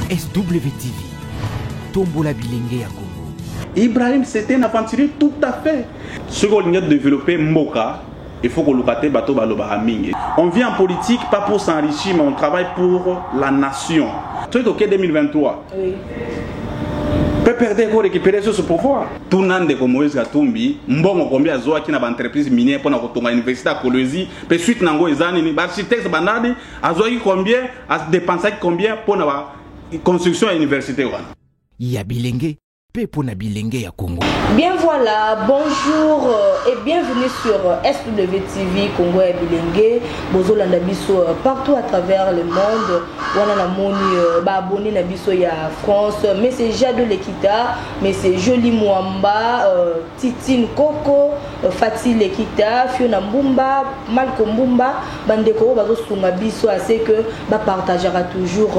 SWTV, Tombola Bilenge ya Congo. Ibrahim, c'était un aventurier tout à fait. Ce qu'on a développé Mboka, il faut que le bateau balobaraming. On vient en politique pas pour s'enrichir, mais on travaille pour la nation. Truc OK 2023. Oui. Peut perdre pour récupérer ce pouvoir. Tout le monde comme Moïse Katumbi, mbongo combien zoa qui na ba entreprise minière pour na kotonga université à Kolwezi, puis suite nango ezani ba architecte banadi azoa combien, a dépenser combien pour na ba construction à université wana. Ya bilenge Pepona Bilenge ya Congo. Bien voilà, bonjour et bienvenue sur SWTV Congo et Bilenge. Bozolanda biso partout à travers le monde. Wana na moni ba abonné na biso ya France, mais c'est Jado Lekita, mais c'est Joli Mwamba, Titine Koko, Fati Lekita, Fiona Mbumba, Malko Mbumba, bandeko bazo sunga biso assez que ba partagera toujours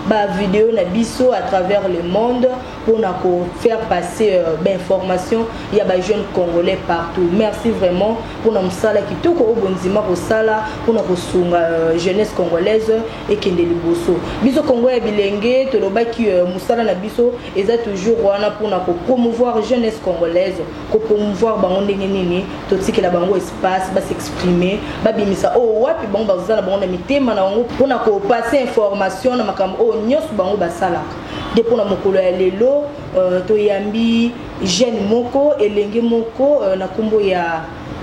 ba vidéo na biso à travers le monde pour na ko faire passer d'informations. Il y a des jeunes Congolais partout. Merci vraiment pour nous sala qui tout au bonzima pour sala pour nous jeunesse congolaise et qui est liboso. Biso Congo et Bilenge to loba qui musala na biso eza toujours wana pour nous promouvoir jeunesse congolaise, pour promouvoir bango ndenge nini to tikela bango espace ba s'exprimer ba bimisa oh wapi bango bazala bango na mitema na bango pour nous passer information na makambo oh nyos bango basala. Depuis na mokolo ya lelo to yambi jeune moko elenge moko na kombo ya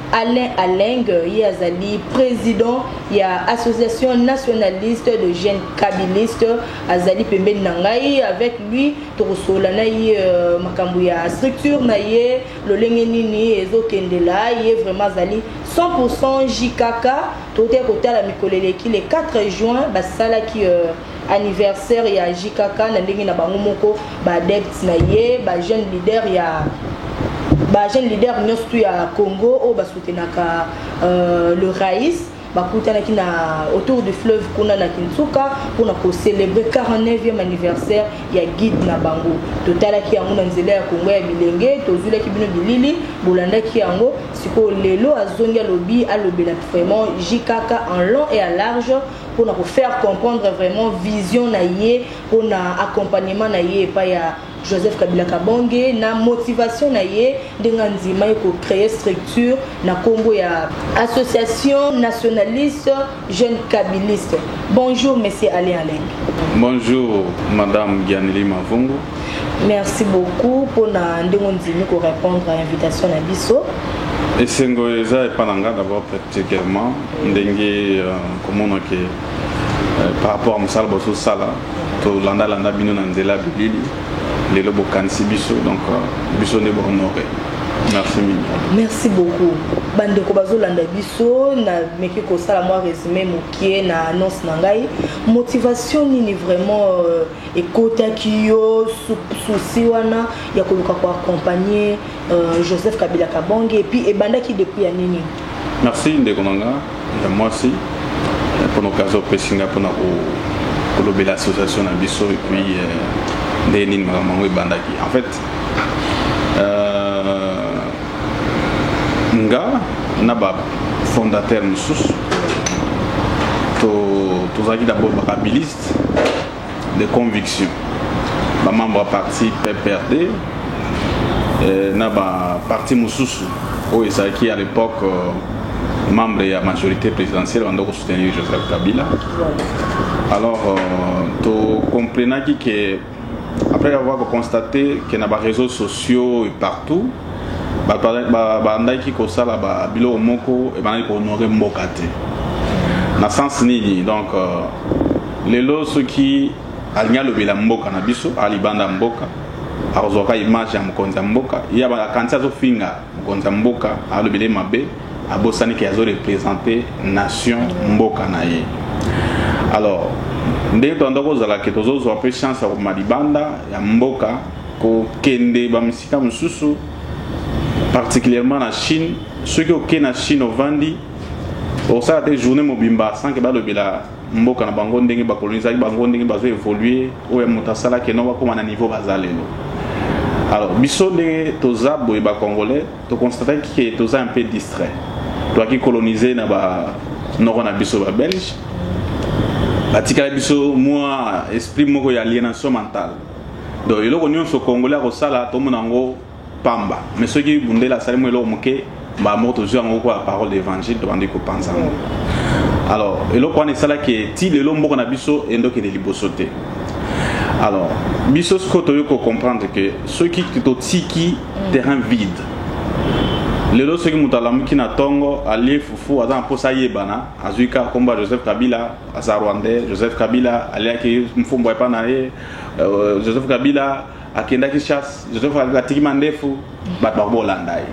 Alain Aleng Yazali, président ya association nationaliste de jeunes kabylistes Azali Pembeni Nangai. Avec lui tokosola na ye makambo ya structure na ye lolenge nini ezokendela ye vraiment Azali 100% JKK tote kotala mikoleleki le 4 juin basala ki anniversaire ya JKK na ndenge na bango moko ba adepts na ye ba jeune leader ya ba jeune leader nyonso ya Congo o basoutenaka le Raïs bakutana ki na autour du fleuve kuna na Kinsuka pour célébrer 49e anniversaire ya guide na bango totala ki yango na nzela ya Congo ya Bilenge tozula ki bino bilili bolanda ki yango siko lelo azongia lobi alobela vraiment JKK en long et en large pour nous faire comprendre vraiment vision na ye pour na accompagnement na ye pa ya Joseph Kabila Kabonge na motivation na ye ndenga nzima ko créer structure na kombo ya association nationaliste jeunes kabylistes. Bonjour monsieur Alain Aleng. Bonjour madame Gianeli Mavungu. Merci beaucoup pour na ndengo nzima ko répondre à l'invitation na biso. Et c'est Pananga d'abord particulièrement ndengue comment on que par rapport à Moussal Bosso Sala to landa bino na nzela bilili les lobos kansi biso donc biso ne honoré. Merci mille. Merci beaucoup. Bande ko bazolanda biso na meki ko sala moi résumé mokie na annonce nangai motivation nini vraiment ekota kiyo souci wana ya koluka ko accompagner Joseph Kabila Kabonge et puis ebanda ki depuis ya nini. Merci ndeko nanga ya moi aussi pour l'occasion pesinga pour na ko lobela association na biso et puis Denin Mamango Bandaki. En fait, nga naba fondateur Moussous, tous acquis d'abord bakabiliste de conviction. Ma membre parti PPRD, naba parti Moussous, où il s'acquit à l'époque membre de la majorité présidentielle, on doit soutenir Joseph Kabila. Alors, tu comprends que après avoir constaté qu'il y a des réseaux sociaux et partout, qui ça là bilo moko et ben honorer mbokate. Na sens nini donc les lots qui alnya lobela mboka na biso ali banda mboka azoka image ya mkonza mboka ya ba kanisa zo finga mkonza mboka alobele mabe abosani ki azo représenter nation mboka na ye. Alors ndé tondoko zala ke tozo zo apé chance ya malibanda ya mboka ko kende ba musika mususu particulièrement en Chine ceux qui ont na Chine au vandi au ça des journées mobimba sans que ba lobela mboka na bango ndenge ba coloniser bango ndenge ba zo évoluer ou ya mutasala ke no ba comme na niveau bazalelo. Alors biso ndenge toza boye ba congolais to constater que toza un peu distrait toi qui coloniser na ba nord na biso ba belge batikala biso moi esprit moko ya aliénation mentale donc eloko nyonso congolais akosala tomona yango pamba mais soki bundela asali mo eloko moke bamoko tozwi yango kwa parole d'évangile tobandi kopanza yango alors eloko wana esalaki ti lelo mboka na biso endokende liboso te alors biso siko toyoki kocomprendre ke soki totiki terrain vide lelo soki moto alamuki na ntongo alie fufu aza na mposa ayebana azwi kaka kombo ya Joseph Kabila aza rwandais Joseph Kabila aliaki mfumbo epa na ye Joseph Kabila akendaki chasse Joseph Kabila atiki mandefu bato bakolanda ye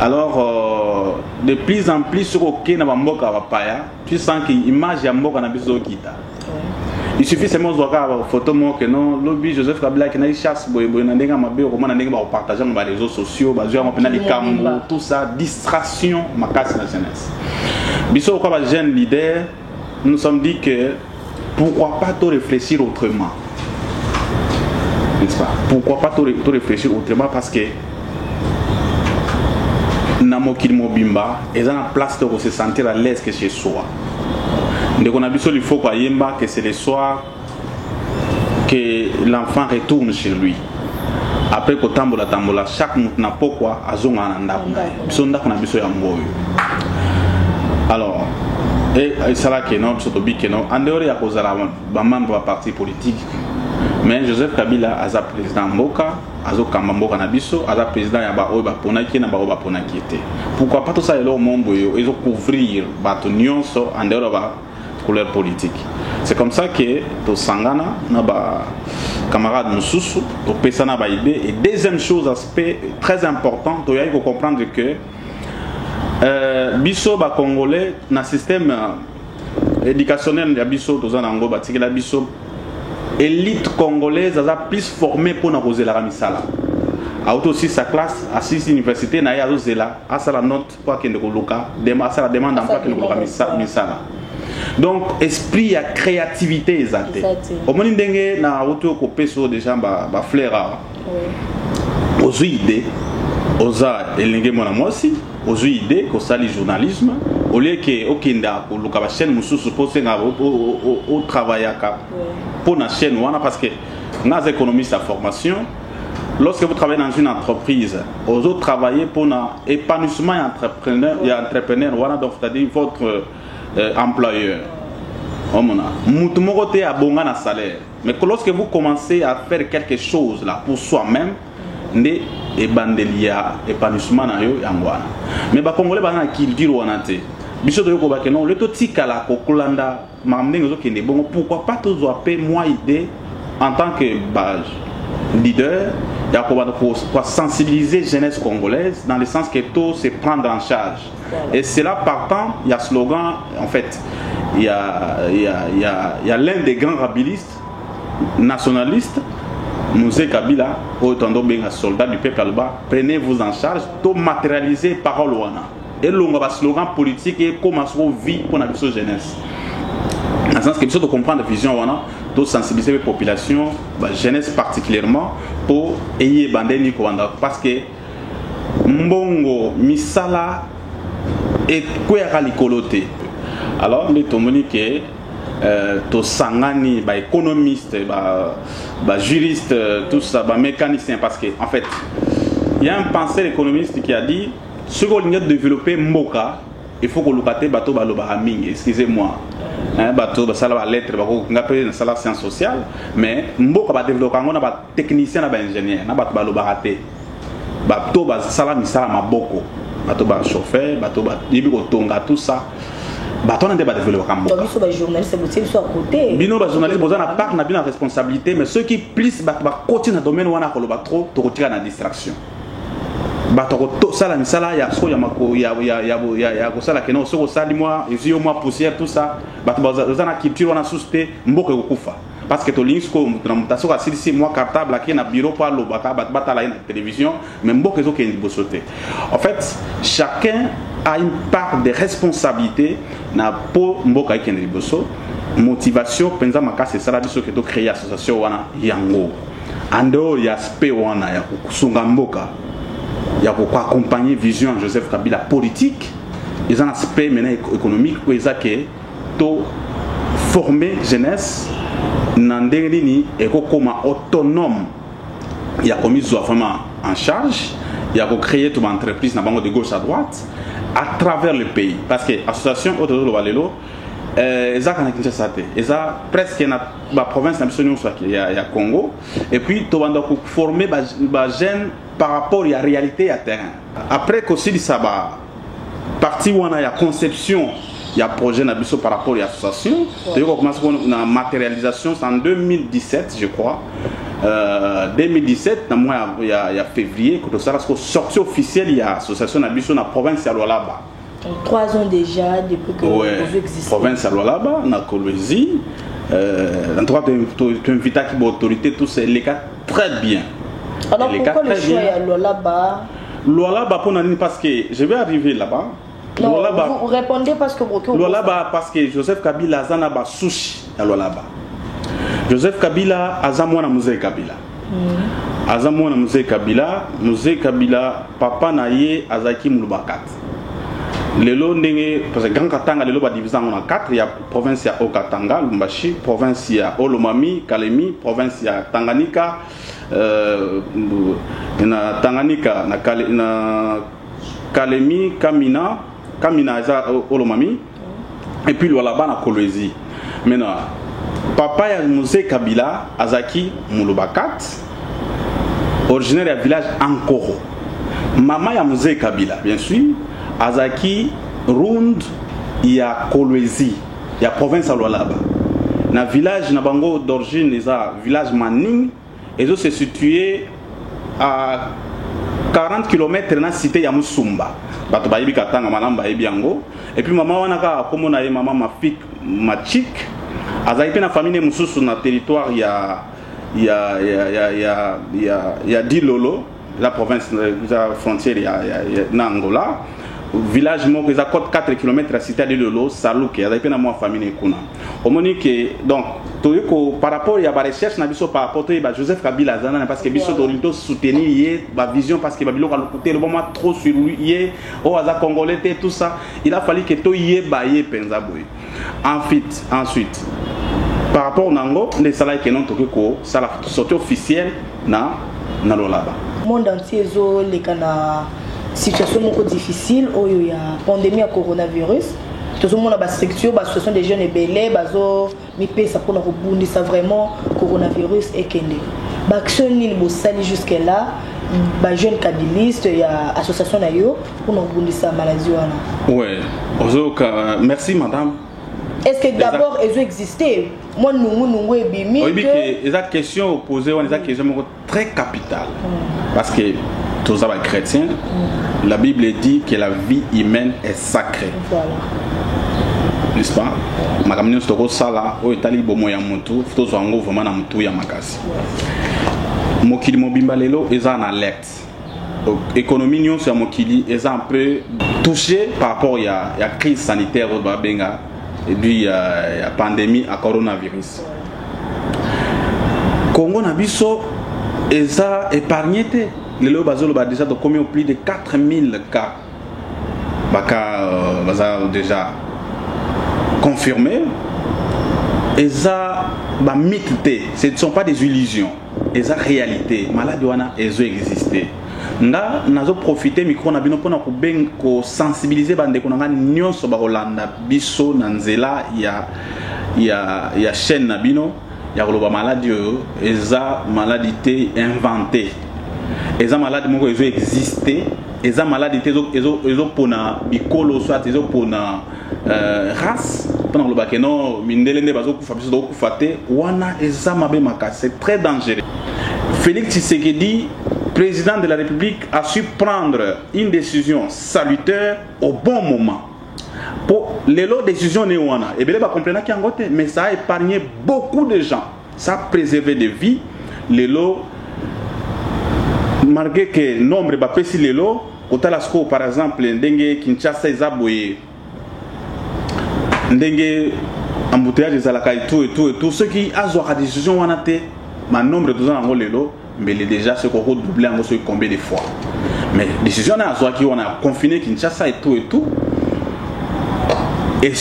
alors de plus en plus soki okei na bamboka bapaya tu sens que image ya mboka na biso okita il suffit seulement de voir la photo que non lobby Joseph Kabila qui n'a chasse boy na ndenga mabe comment na ndenga ba partager dans les réseaux sociaux ba jouer na les cambo tout ça distraction ma casse la jeunesse biso quoi ba jeune leader nous sommes dit que pourquoi pas tout réfléchir autrement n'est-ce pas pourquoi pas tout réfléchir autrement parce que na mokili mobimba et dans la place de se sentir à l'aise que chez soi. Donc on a besoin il faut que c'est le soir que l'enfant retourne chez lui. Après que tambola chaque mout n'a pas quoi azonga nanda. Sonda qu'on a besoin ya ngoyo. Alors et ça là que non surtout que non en dehors ya cause la membre de parti politique mais Joseph Kabila aza président Mboka azo kamba Mboka na biso aza président ya ba oyo ba ponaki na ba oyo ba ponaki te. Pourquoi pas tout ça elo mombo yo ils couvrir bato nyonso en dehors ba couleur politique. C'est comme ça que to sangana na ba camarade mususu to pesa na ba idée et deuxième chose aspect très important to ya ko comprendre que biso ba congolais na système éducationnel ya biso to zanango batikela biso élite congolaise a plus formée pour na poser la misala a aussi sa classe à 6 universités na ya zela a sa la note pour que ndeko luka dema sa la demande d'emploi que ndeko misala. Donc esprit à créativité exacte au moins ndenge na auto ko peso déjà ba flaira aux idées aux elenge mona moi aussi aux idées ko sali journalisme au lieu que okenda ko luka ba chaîne mususu poser nga au travail aka pour la chaîne wana parce que nas économistes à formation lorsque vous travaillez dans une entreprise aux autres travailler pour l'épanouissement et entrepreneur voilà donc c'est-à-dire votre employeur mutumokote a bonga na salaire mais lorsque vous commencez à faire quelque chose là pour soi-même ne ebandelia épanouissement na yo yangwana mais ba congolais ba na culture wana te biso to ko ba ke non le to tikala ko kolanda mamnenge zo kende bongo pourquoi pas to zo apé moi idée en tant que leader il y a pour sensibiliser jeunesse congolaise dans le sens que tout c'est prendre en charge. Et c'est là partant, il y a slogan, en fait, il y a l'un des grands rabilistes nationalistes, Mouzé Kabila, autant de soldats du peuple alba, prenez-vous en charge, tout matérialiser parole wana. Et le slogan politique et comment se vit pour la jeunesse. Dans le sens que il faut comprendre la vision wana, de sensibiliser la population, la jeunesse particulièrement, pour ayer bandé ni kowanda parce que mbongo misala et quoi likoloté. Alors les tomoni que to sangani ba économiste ba juriste tout ça ba mécanicien parce que en fait il y a un penseur économiste qui a dit ce qu'on doit développer mboka il faut que le bateau ba loba mingi excusez-moi bateau ba sala ba lettre ba ko ngapé na sala science sociale mais mboka ba développer ngona ba technicien na ba ingénieur na bato ba loba raté bateau ba sala misala maboko bateau ba chauffeur bateau ba yibi ko tonga tout ça bateau na ba développer ka mboka biso ba journaliste botier biso à côté bino ba journaliste boza na part na bino responsabilité mais ceux qui plus ba continuer na domaine wana ko loba trop to kotika na distraction bato ko sala misala ya so ya mako ya ko sala keno so ko sali moi ezio moi poussière tout ça bato baza na culture wana susté mboka ko kufa parce que to linsko na mutation ka sili moi cartable qui na bureau pa lo baka bata la télévision mais mboka zo ke ndibosote en fait chacun a une part de responsabilité na po mboka ki ndiboso motivation penza makase sala biso ke to créer association wana yango ando ya aspect wana ya kusunga mboka il y a pourquoi accompagner vision Joseph Kabila politique ils ont un aspect maintenant économique où ils ont que to former jeunesse nandengini et comme autonome. Il y a commis vraiment en charge. Il y a créé toute entreprise de gauche à droite à travers le pays. Parce que l'association Autour de Valelo, ils ont presque la province il y a Congo. Et puis, ils ont formé les jeunes par rapport à la réalité à terrain. Après, aussi, ça va partie où il y a conception, il y a projet par rapport à l'association. Il y a la matérialisation en 2017, je crois. 2017, il y a février, quand ça a sorti officiel, il y a l'association dans la province de Lualaba. 3 ans déjà depuis que vous existez. Province de Lualaba, dans la Colombie. En tout cas, tu invites à l'autorité, tout ça, les cas très bien. Alors pourquoi le choix à Lualaba? Lualaba, parce que je vais arriver là-bas. Non, vous répondez parce que vous... Lualaba, parce que Joseph Kabila a un sushi à Lualaba. Joseph Kabila azamwana Mzee Kabila. Azamwana Mzee Kabila papa naye azaki mulubakat. Lelo ndenge parce que Grand Katanga lelo ba divisé en 4, il y a province ya Okatanga, Lumbashi, province ya Olomami, Kalemi, province ya Tanganyika, na Tanganyika na Kalemi, Kamina za Olomami et puis Lualaba na Kolwezi. Maintenant papa ya Mzee Kabila azaki mulubakat, originaire du village Ankoro. Maman ya Mzee Kabila bien sûr azaki Rund ya Kolwezi, ya province à Lualaba. Na village na bango d'origine les village Maning, et se situé à 40 km na cité ya Musumba. Bato bayibi katanga malamba ebiango. Et puis maman wana ka komona ye maman mafik machik. Azaki na famille mususu na territoire ya Dilolo, la province, la frontière ya Angola. Village moko ils a 4 km à cité de Lolo, Salouke, azaki na moi famille kuna. Omonique donc par rapport à la recherche na biso par rapport à Joseph Kabila zana parce que biso dorinto soutenir yé ba vision parce que babilo ka côté le moment trop sur lui yé o aza congolais tout ça, il a fallu que to yé ba yé penza boy. Ensuite par rapport au Nango, les salariés qui n'ont pas ça la sortie officielle na Lualaba. Monde entier zo les kana situation beaucoup difficile où il y a pandémie à coronavirus. Tout le monde a structure, la situation des jeunes est belle, bazo mi pe ça pour rebondir ça vraiment coronavirus et kende. L'action ni le sali jusque là, ba jeune kabiliste, il y a association na yo pour rebondir ça maladie wana. Ouais. Merci madame. Est-ce que d'abord elles ont existé? Moi nous et bimi. Oui, que les questions posées, on les questions très capitales. Parce que tous les chrétiens, la Bible dit que la vie humaine est sacrée. Voilà. N'est-ce pas? Makamini stoko sala o etali bomo ya mutu, to zwango vraiment na mutu ya makasi. Mokili mobimba lelo eza en alerte. Donc économie nyon sur mokili eza un peu touché par rapport à la crise sanitaire au Babenga et puis la pandémie à coronavirus. Congo na biso eza épargné te. Lelo bazolo ba déjà commis au plus de 4000 cas. Baka baza déjà confirmés. Eza ba mythe, ce ne sont pas des illusions. Eza réalité. Maladie wana ezo exister. Nga nazo profiter micro na bino pona ko sensibiliser bande ko nga nyonso ba Holanda biso na nzela ya chaîne na bino ya koloba maladie eza maladie inventée. Eza maladie moko ezo exister. Eza maladie ezo pona bikolo soit ezo pona race pendant le bakeno mindelende bazo kufa biso do kufate wana eza mabe makasi, c'est très dangereux. Félix Tshisekedi, président de la République, a su prendre une décision salutaire au bon moment. Pour les lots de décisions néoana, et bien va comprendre qu'il y a un côté, mais ça a épargné beaucoup de gens, ça a préservé des vies. Les lots, malgré que le nombre va passer les lots, au Talasco par exemple, Ndenge Kinshasa Izaboué, Ndenge embouteillage des alaka et tout, ceux qui ont la décision on a été, le nombre de gens en les lots. Mais déjà ce qu'on a doublé en combien de fois. Mais la décision on a confiné Kinshasa et tout et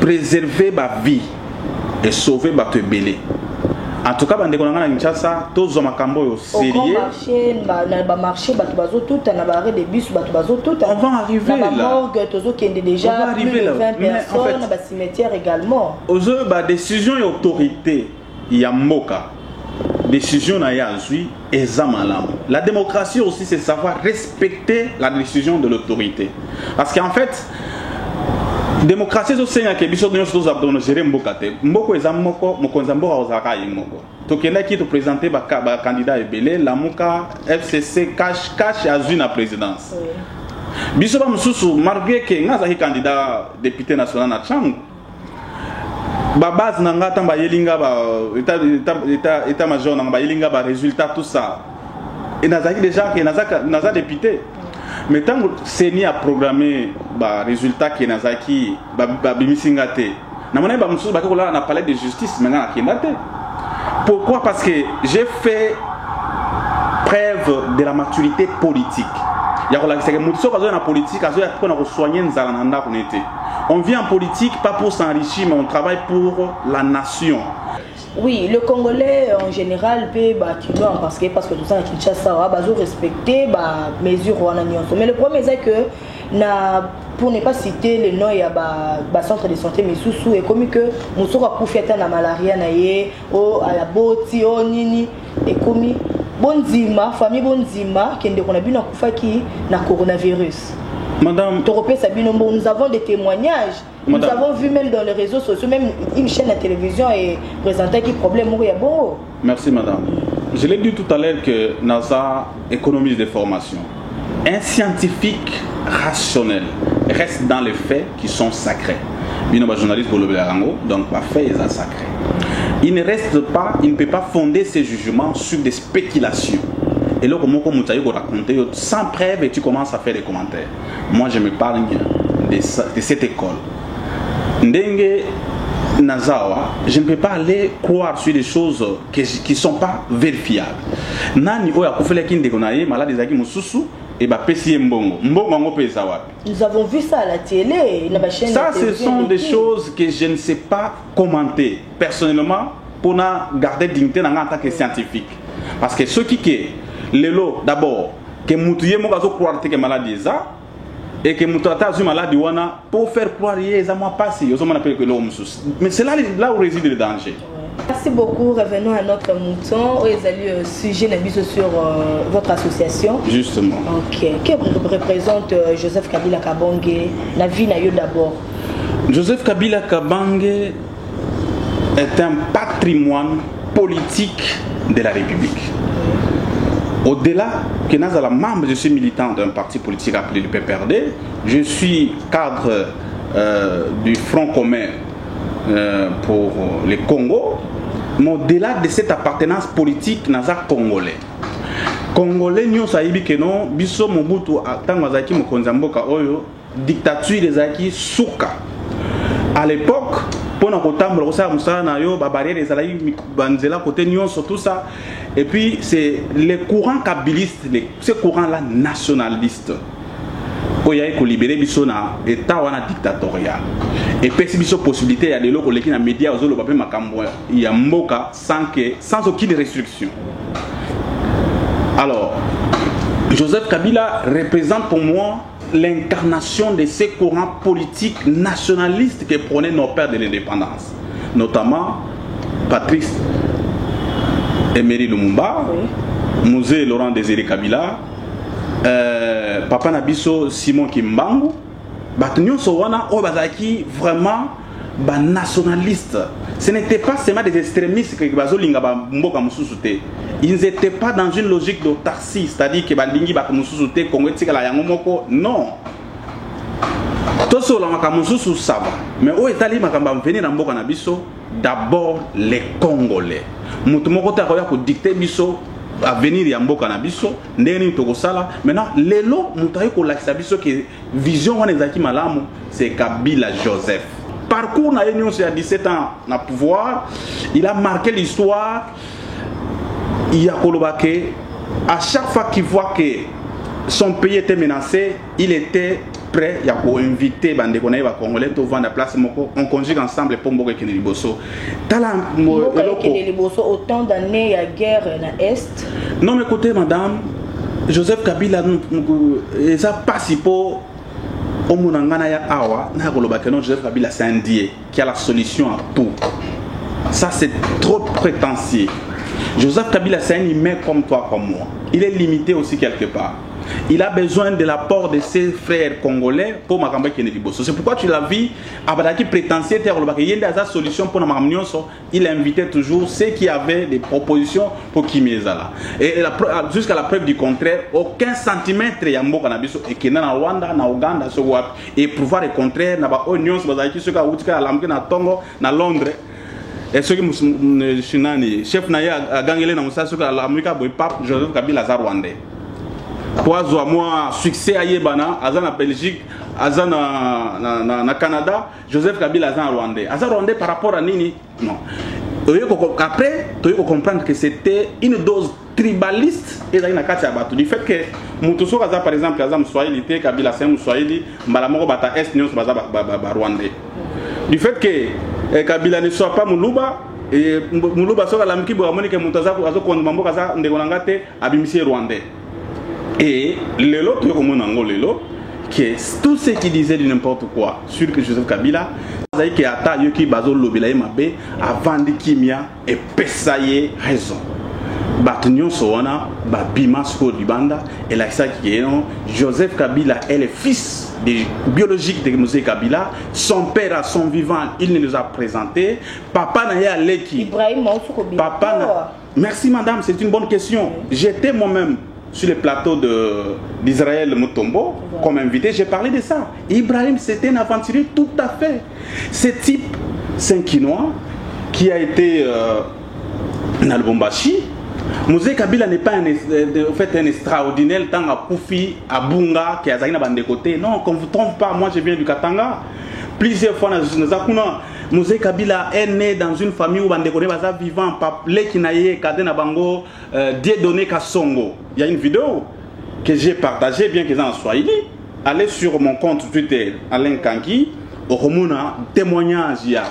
préserver ma vie et sauver bato ebele. En tout cas, bande konanga na Kinshasa, tous os makambo yo sérieux. Au grand marché, bato bazo tout, na barré de bus, bato bazo tout. On va arriver là. Na morgue, tozo qui est déjà plus de 20 personnes, na cimetière également. Aux ba décision et autorité, ya mboka. Décision na ya zui ezamalam. La démocratie aussi, c'est savoir respecter la décision de l'autorité. Parce qu'en fait, démocratie so senya ke biso nyonso to zabdono gérer mboka te mboko eza moko mokonza mboka ozaka ye moko tokenda ki to présenter ba candidat ebele la muka FCC cash azui na présidence biso ba mususu malgré que ngaza ki candidat député national na changu ba base na ngata ba yelinga ba état major na ba yelinga ba résultat tout ça et nazaki déjà que naza député. Mais tant que Seni a programmé le résultat qui est Nazaki, Bimisingate, on a parlé de justice, maintenant pourquoi? Parce que j'ai fait preuve de la maturité politique. On vient en politique pas pour s'enrichir, mais on travaille pour la nation. Oui, le Congolais en général peut parce que tout ça à Kinshasa a respecter les mesures. Mais le problème c'est que pour ne pas citer le nom il y a centre de santé Misusu et comme que Moussora Koufeta na malaria na ye o à la boti o nini et comme bonzima famille bonzima qui est qu'on a vu na kufaki na coronavirus. Madame nous avons des témoignages. Nous avons vu même dans les réseaux sociaux, même une chaîne à télévision et présentait qui problème mourir bon. Merci madame. Je l'ai dit tout à l'heure que NASA économise des formations. Un scientifique rationnel reste dans les faits qui sont sacrés. Il y a un journaliste pour le Bélarango, donc les faits sont sacrés. Il ne reste pas, il ne peut pas fonder ses jugements sur des spéculations. Et là, comme tu as raconté, sans preuve, et tu commences à faire des commentaires. Moi, je me parle de cette école. Ndenge Nazawa, je ne peux pas aller croire sur des choses qui ne sont pas vérifiables. Nani oya kufele kinde konaye malade zaki mususu et ba pesi mbongo. Mbongo ngo pesa wapi? Nous avons vu ça à la télé, na ba chaîne. Ça ce sont des choses que je ne sais pas commenter personnellement pour garder dignité en tant que scientifique. Parce que ceux qui lelo d'abord que mutuye mo bazo croire que maladie ça et que mutata zu maladie wana pour faire croire yeza moi passer yo zoma appelle que l'homme mais c'est là où réside le danger. Merci beaucoup. Revenons à notre mouton. Vous avez un sujet sur votre association. Justement. Ok. Que représente Joseph Kabila Kabange? La vie n'a eu d'abord. Joseph Kabila Kabange est un patrimoine politique de la République. Au-delà que nous sommes membre, je suis militant d'un parti politique appelé le PPRD. Je suis cadre du Front commun pour le Congo. Mais au-delà de cette appartenance politique, nous sommes Congolais. Congolais, nous savons que non, biso Mobutu atang wazaki mokonzamboka oyo dictature des aki souka. À l'époque, pour nous contempler ça, nous avons des barrières, des alliés, banzela côté nyonso tout ça. Et puis c'est les courants kabylistes, ces courants-là nationalistes. Pour y aller libérer bisona état wana dictatorial. Et puis si biso possibilité il y a des locaux qui na médias aux autres makambo il y a mboka sans aucune restriction. Alors Joseph Kabila représente pour moi l'incarnation de ces courants politiques nationalistes que prenaient nos pères de l'indépendance, notamment Patrice Emery Lumumba, oui. Musée Laurent Désiré Kabila, Papa Nabiso Simon Kimbangu, Batunion Sowana, Obazaki, vraiment nationalistes. Ce n'était pas seulement des extrémistes qui ils n'étaient pas dans une logique d'autarcie, c'est-à-dire que Balingi Bakamususute, Congo Tika Yangomoko, non. Tout ça, ça va. Mais où est allé venir en Boka Nabiso? D'abord les Congolais. Moutumoko Takoya pour dicter Biso à venir Yamboka Nabiso, Ndeni Togosala. Maintenant, les lots, Moutaïko Lakisabiso qui vision Wanezaki Malamu, c'est Kabila Joseph. Parcours na Union, c'est à 17 ans na pouvoir, il a marqué l'histoire. Il y a Kolobake, à chaque fois qu'il voit que son pays était menacé, il était prêt à inviter bande konaï va congolais to vendre la place moko on conjugue ensemble pour moko kene liboso tala kene liboso autant d'années à guerre na est. Non mais écoutez madame Joseph Kabila ça passe pour au monangana ya awa na koloba que non Joseph Kabila c'est un dieu qui a la solution à tout. Ça c'est trop prétentieux. Joseph Kabila c'est un humain comme toi comme moi. Il est limité aussi quelque part. Il a besoin de l'apport de ses frères congolais pour Makamba Keneliboso. C'est pourquoi tu l'as vu, Abadaki prétentieux, il y a des solutions pour Nakamnioso. Il invitait toujours ceux qui avaient des propositions pour Kimezala. Et jusqu'à la preuve du contraire, aucun centimètre de Yambo Kanabiso et qui na Rwanda, na Ouganda, et prouver le contraire, n'a pas Oignon, Bazaki, ce qu'a Outka, Lamke, na Tongo, na Londres. Et ce qui chef Naya a gagné dans l'Amérique, Joseph Kabila Rwandais. Pour avoir succès à Yébana, à la Belgique, à na Canada, Joseph Kabila est Rwandais. Rwandais par rapport à Nini, non. Après, tu dois comprendre que c'était une dose tribaliste et du fait que Moutousso par exemple, Kabila c'est un Swahili, Malamoro Bata Est, Rwandais. Du fait que Kabila ne soit pas Moulouba, et Moulouba soit la Miki Boamonique Moutaza, Mambo Kaza, Ndegolangate, Abimisi Rwandais. Et l'élo, que tout ce qui disait de n'importe quoi sur que Joseph Kabila, qui a taillé qui bazo lobelaye mabe avant de kimia et pesaye raison. Batunion soana, babima sko du banda et là ça qui est non Joseph Kabila est le fils biologique de Mosé Kabila. Son père à son vivant, il nous a présenté. Papa n'a leki. Ibrahim Papa. Merci madame, c'est une bonne question. J'étais moi-même sur le plateau d'Israël Mutombo, comme invité, j'ai parlé de ça. Ibrahim, c'était un aventurier tout à fait. Ce type, c'est un Quinois qui a été dans le Bombashi. Mosé Kabila n'est pas un extraordinaire tant à Koufi, à Bunga, qui a Zaina Bandekote. Non, qu'on ne vous trompe pas, moi je viens du Katanga. Plusieurs fois, Mosé Kabila est né dans une famille où Bandekone Baza vivant, Pape Kinaye, Kadena Bango, Dieudonné Kassongo. Il y a une vidéo que j'ai partagée, bien que en Swahili. Allez sur mon compte Twitter, Alain Kanki, au Romuna, témoignage, il y a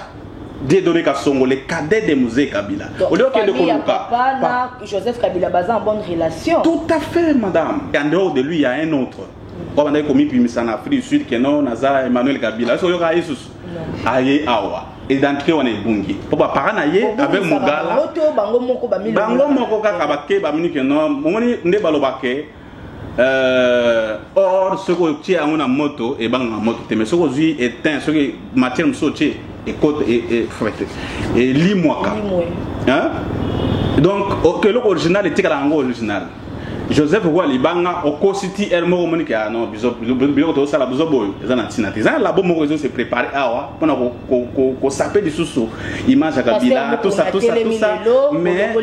Dieudonné Kassongo, les cadets de Mosé Kabila. Au lieu de papa, Joseph Kabila Baza en bonne relation. Tout à fait, madame. Et en dehors de lui, il y a un autre. On a commis puis en Afrique du Sud, que non, Naza Emmanuel Kabila. Est-ce qu'il y aura Jesus? Aïe, awa. Identité, on est bungi. Pour paranaye avec Mugala. Bango moko kakabake, bamini que non, moni ne balobake. Or, ce que tu as une moto, et bang en moto, mais ce que tu éteint, ce que matière me saute, et côte et limouaka. Hein? Donc, que l'original est original. Joseph Walibanga au Cositi Elmo Monica non biso sala biso boyo ezana tina teza la bo moko se préparer awa pona ko saper du sous image à Kabila tout ça mais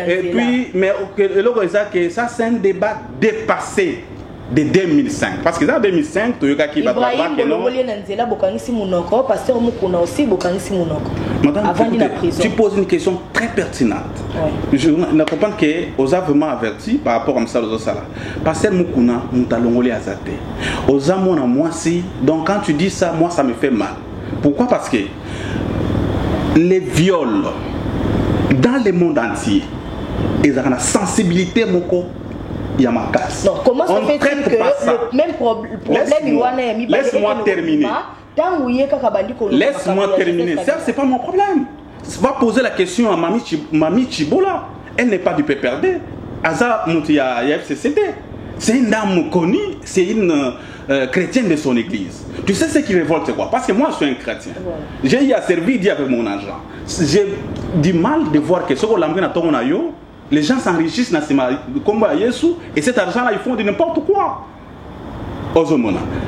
et puis mais que ça c'est un débat dépassé de 2005 parce que dans 2005 Toyoka qui va pas que non pasteur Mukuna aussi bokangisi munoko avant de la prison. Tu poses une question très pertinente. Ouais. Je ne comprends que aux a vraiment averti par rapport à ça aux sala. Pasteur Mukuna mutalongoli azate. Aux a mon moi si donc quand tu dis ça moi ça me fait mal. Pourquoi? Parce que les viols dans le monde entier ils ont la sensibilité moko. Yamakas. Non, comment se fait-il que le même problème laisse-moi terminer. Laisse-moi terminer. Ça, c'est pas mon problème. Va poser la question à Mami Chibola. Elle n'est pas du PPRD. Aza Moutia FCCD. C'est une dame connue, c'est une chrétienne de son église. Tu sais ce qui révolte, c'est quoi? Parce que moi, je suis un chrétien. J'ai eu à servir Dieu avec mon argent. J'ai du mal de voir que ce qu'on l'a mis dans yo. Les gens s'enrichissent dans ce combat Yesu et cet argent-là, ils font de n'importe quoi.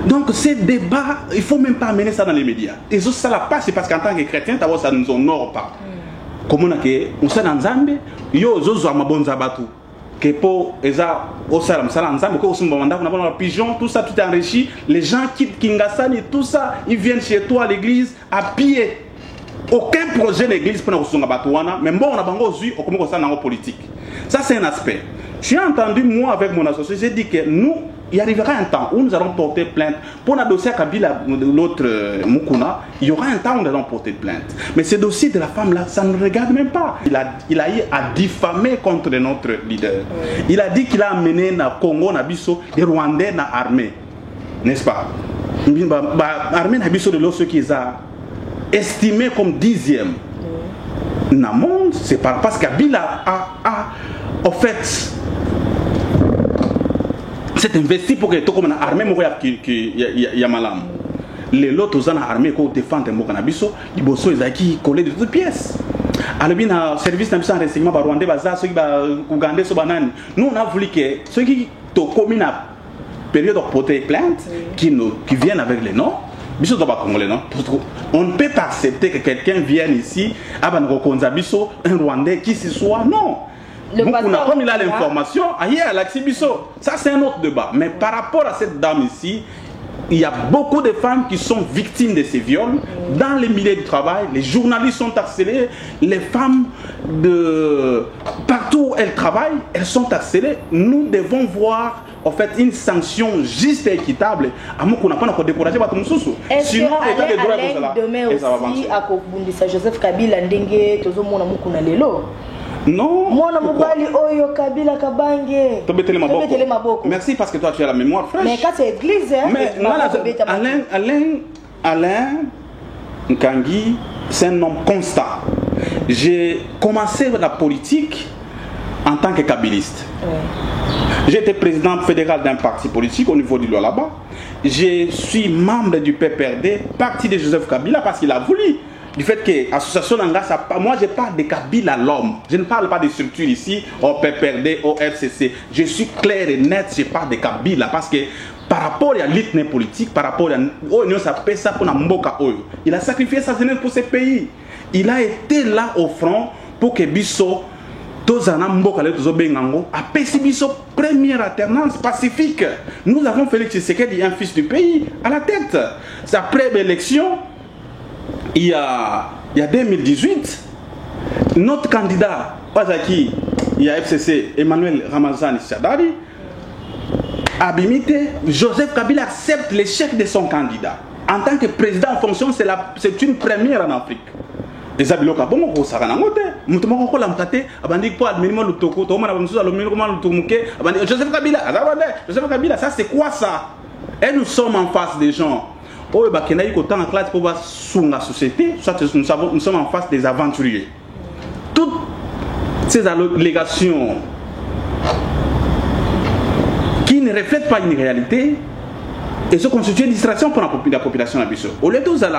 Donc, ces débats, il ne faut même pas amener ça dans les médias. Et ça la passe, c'est parce qu'en tant que chrétien, ça nous honore pas. Comme on sait dans Zambie, yo zozo amabonza batu. Que pour eza osalam salam Zambie, ko osumba manda on a pigeon, tout ça tout est enrichi. Les gens quittent Kingasani, tout ça, ils viennent chez toi à l'église à pied. Aucun projet d'église pour nous mais bon on a bango aussi au comment ça dans politique. Ça c'est un aspect. J'ai entendu, moi, avec mon associé, j'ai dit que nous, il arrivera un temps où nous allons porter plainte. Pour le dossier Kabila, l'autre Mukuna, il y aura un temps où nous allons porter plainte. Mais ce dossier de la femme-là, ça ne regarde même pas. Il a eu à diffamer contre notre leader. Il a dit qu'il a amené le Congo, les Rwandais dans l'armée. N'est-ce pas? L'armée Nabiso de l'autre qui a estimé comme 10e. Dans le monde, c'est parce que Kabila a en fait, c'est investi pour que tout comme l'armée qui a malam. Les autres dans l'armée qui défendent le Mokanabiso, les bosso ils qui collé de toutes pièces. Alors bien le service d'un renseignement par Rwanda baza ceux qui va Ougandais so banane. Nous on a voulu que ceux qui to commis na période de porter plainte qui viennent avec les noms. Biso to ba congolais non. On ne peut pas accepter que quelqu'un vienne ici aban rekonza biso un Rwandais qui se soit non. Comme il a l'information, ça c'est un autre débat. Mais par rapport à cette dame ici, il y a beaucoup de femmes qui sont victimes de ces viols dans les milieux du travail. Les journalistes sont harcelés, les femmes de partout où elles travaillent, elles sont harcelées. Nous devons voir en fait une sanction juste et équitable. Sinon, demain aussi à Kobundisa Joseph Kabila ndenge tozomona mukuna lelo. Non. Merci parce que toi tu as la mémoire fraîche. Mais quand c'est église, mais Alain Nkangi, c'est un homme constant. J'ai commencé la politique en tant que kabiliste. J'étais président fédéral d'un parti politique au niveau du Lualaba. Je suis membre du PPRD, parti de Joseph Kabila, parce qu'il a voulu. Du fait que l'association Nangasa, moi je parle de Kabila l'homme. Je ne parle pas de structures ici, au PPRD, au FCC. Je suis clair et net, je parle de Kabila parce que par rapport à l'ethnie politique, par rapport à l'Union, ça fait ça pour Mboka Oyo. Il a sacrifié sa jeunesse pour ce pays. Il a été là au front pour que Bisso, Tozana Mboka Bengango, a péci Bisso première alternance pacifique. Nous avons Félix Tshisekedi, un fils du pays, à la tête. Sa première élection. Il y a 2018, notre candidat, il y a FCC, Emmanuel Ramazani Sadari, Abimité, Joseph Kabila accepte l'échec de son candidat. En tant que président en fonction, c'est une première en Afrique. Les Abiloka, bon, on s'en rend compte. Joseph Kabila, ça c'est quoi ça? Et nous sommes en face des gens. Oh, il y a autant en classe pour voir sur la société, soit nous sommes en face des aventuriers. Toutes ces allégations qui ne reflètent pas une réalité et se constituent une distraction pour la population à Bisso. Au lieu de ça,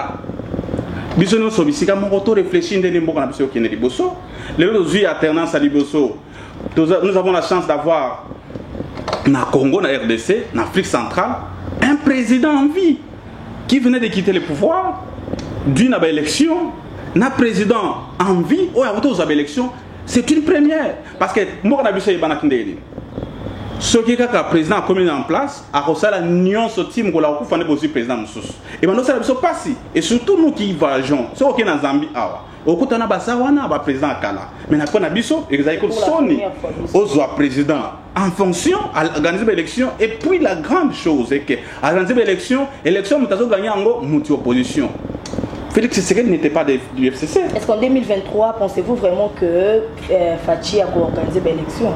Bisso nous sommes ici, quand on réfléchit, les autres alternance à Liboso, nous avons la chance d'avoir dans le Congo, dans la RDC, en Afrique centrale, un président en vie qui venait de quitter le pouvoir d'une élection, un président en vie, ou à une élection, c'est une première. Parce que moi, je suis ce qui est le président a commis en place, a reçu l'union sur team que la fait aussi président Moussous. Et maintenant, ça ne pas si. Et surtout nous qui voyageons, ceux qui sont en Zambie, au côté de la président Kala. Mais nous avons biso, exactement Sony, au président en fonction, à organiser l'élection. Et puis la grande chose est que à organiser l'élection, nous avons gagné en multi-opposition. Félix Tshisekedi n'était pas du FCC. Est-ce qu'en 2023, pensez-vous vraiment que Fachi a organisé l'élection?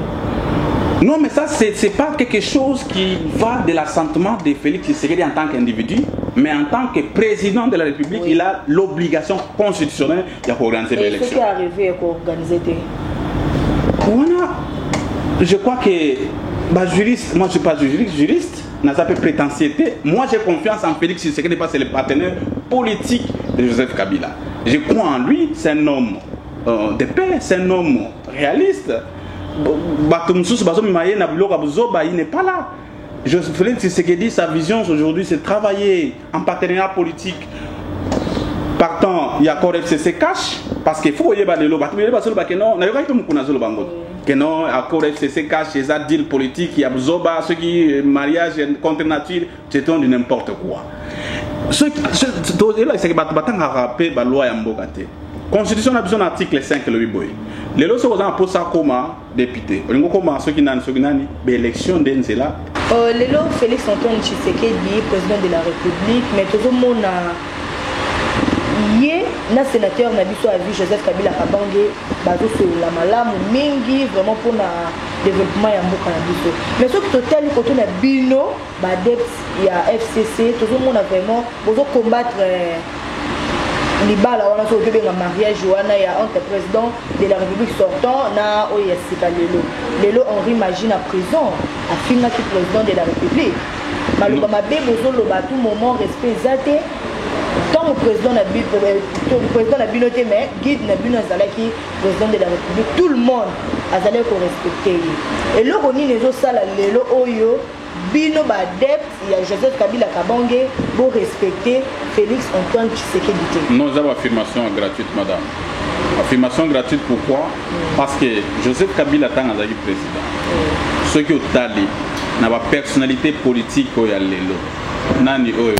Non, mais ça, ce n'est pas quelque chose qui va de l'assentiment de Félix Tshisekedi en tant qu'individu, mais en tant que président de la République, oui. Il a l'obligation constitutionnelle d'organiser l'élection. Qu'est-ce qui est arrivé à organiser? Je crois que, juriste, moi je ne suis pas juriste, n'a pas de prétentiité. Moi j'ai confiance en Félix Tshisekedi parce que c'est le partenaire politique de Joseph Kabila. Je crois en lui, c'est un homme de paix, c'est un homme réaliste. Il n'est pas là. Félix Tshisekedi, sa vision aujourd'hui, c'est travailler en partenariat politique. Partant, il y a encore FCC cash, parce qu'il faut que non, accord FCC cash, c'est un deal politique, il y a ceux qui mariage contre nature, c'est de n'importe quoi. Ce qui est rappelé la loi Yambogate. Constitution a besoin d'article 5 le boy. Les lois sont en poste comme député. On comment ceux qui n'ont élection d'Enzela. Les lois Félix Antoine Tshisekedi, président de la République, mais tout le monde a yé na sénateur na biso a vu Joseph Kabila Kabange bazo sur la malamu mingi vraiment pour le développement ya mboka na biso. Mais ce que total côté na bino ba dept ya FCC tout le monde a vraiment besoin combattre libala wana so bebe nga mariage wana ya entre président de la République sortant na oya sika lelo Henri Magie na prison afinga ki président de la République maloba mabe bozo loba tout moment respect zate tant le président na binoté mais guide na bino azalaki président de la République tout le monde azalaki ko respecter et le roni nezo sala lelo oyo bino ba dette il y a Joseph Kabila Kabange pour respecter Félix Antoine Tshisekedi. Non, c'est une affirmation gratuite, madame. Affirmation gratuite pourquoi? Parce que Joseph Kabila est un président. Ceux qui ont talé n'a pas personnalité politique au yalelo. Nani oyo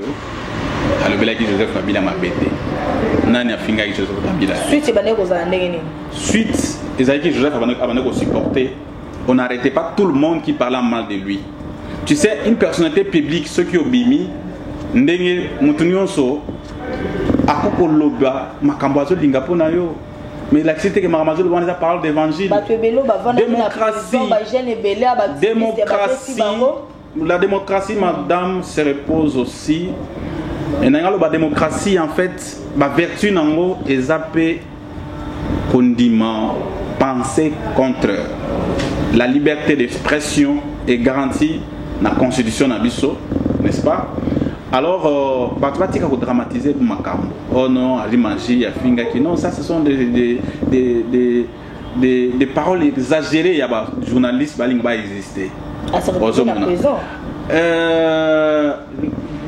alobela ki Joseph Kabila m'a bêté. Nani a finga ki Joseph Kabila. Suite bane ko za ndenge. Suite ezaki Joseph Kabila ko supporter. On n'arrêtait pas tout le monde qui parlait mal de lui. Tu sais, une personnalité publique, ceux qui ont bimi, ndenge mutunionso, akoko loba, makambazo lingapo na yo. Mais la cité que Maramazo loba parle d'évangile. Démocratie, la démocratie, madame, se repose aussi. Et la démocratie, en fait, ma vertu nango est zappé condiment, penser contre. La liberté d'expression est garantie dans la constitution nabiso, n'est-ce pas? Alors, tu vas dramatiser pour Makambo. Oh non, Ali Magie, Afingaki. Non, ça ce sont des paroles exagérées. Il y a des journalistes qui vont exister. Ah, ça représente la prison.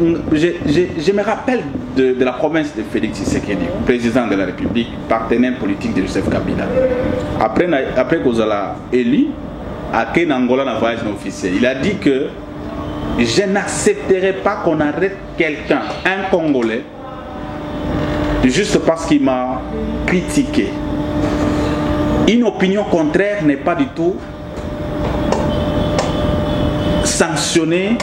Je me rappelle de la promesse de Félix Tshisekedi, président de la République, partenaire politique de Joseph Kabila. Après qu'on l'a élu, à Kenangola, dans voyage officiel, il a dit que je n'accepterai pas qu'on arrête quelqu'un, un Congolais, juste parce qu'il m'a critiqué. Une opinion contraire n'est pas du tout sanctionnée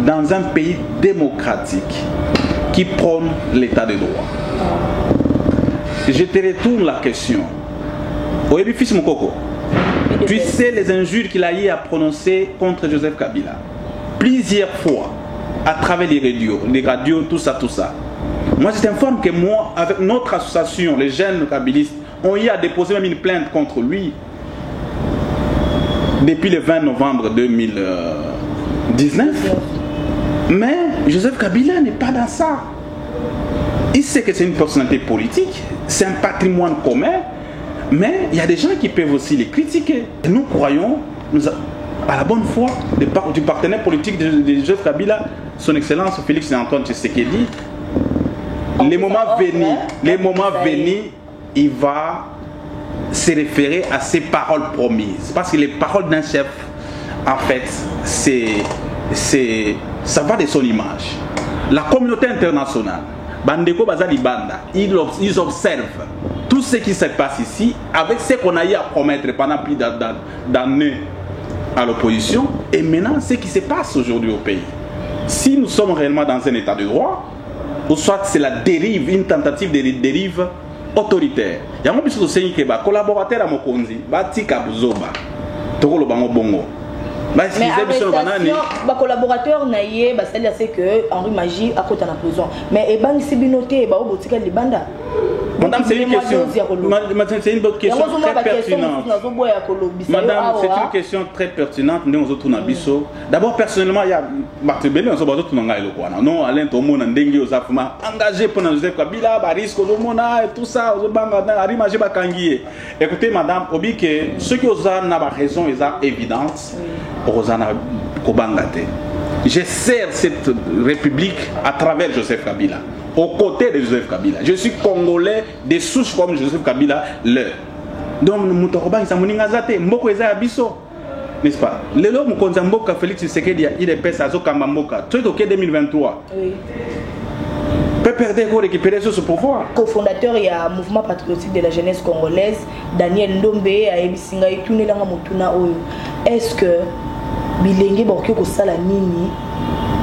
dans un pays démocratique qui prône l'état de droit. Je te retourne la question. Oyebi fils Mokoko, tu sais les injures qu'il a eu à prononcer contre Joseph Kabila plusieurs fois à travers les radios, tout ça. Moi je t'informe que moi, avec notre association, les jeunes kabilistes, on y a déposé même une plainte contre lui depuis le 20 novembre 2019. Mais Joseph Kabila n'est pas dans ça. Il sait que c'est une personnalité politique, c'est un patrimoine commun. Mais il y a des gens qui peuvent aussi les critiquer. Et nous croyons à la bonne foi du partenaire politique de Joseph Kabila, son Excellence Félix Antoine Tshisekedi. Les moments venus, il va se référer à ses paroles promises. Parce que les paroles d'un chef, en fait, ça va de son image. La communauté internationale, Bandeko Bazali Banda, ils observent tout ce qui se passe ici avec ce qu'on a eu à promettre pendant plus d'années à l'opposition et maintenant ce qui se passe aujourd'hui au pays. Si nous sommes réellement dans un état de droit, ou soit c'est la dérive, une tentative de dérive autoritaire. Il y a un peu de collaborateur à Mokonzi, Batika Buzoba, Tokolo Bango Bongo. Mais arrestation, les collaborateurs naïe, c'est que Henri Magie a côté en prison. Mais et bang si binoté, ba obotika libanda. Madame, c'est une question. Madame, c'est une bonne question très pertinente. Madame, c'est une question très pertinente. Nous autres nabiso. D'abord, personnellement, il y a Barthélémy, on se base tout dans le quoi. Non, Alain Tomo Ndengi Osafuma engagé pour Joseph Kabila, Baris Kolomona et tout ça. Henri Magie Bakangié. Écoutez, madame, obi que ceux qui osent n'ont raison, ils sont évidentes. Rosana Kobangate. Je sers cette république à travers Joseph Kabila, aux côtés de Joseph Kabila. Je suis congolais de souche comme Joseph Kabila leur. Donc, Moutoroba, Mboko Abisso. N'est-ce pas? Le lot Mboka Félix Tshisekedi il est pèse à Zokamboka. Tu es au 2023. Oui. PPRD a récupéré ce pouvoir. Cofondateur il y a mouvement patriotique de la jeunesse congolaise, Daniel Ndombe a ebisinga etune langa mutuna oyo. Est-ce que Bilenge Borkio ko sala nini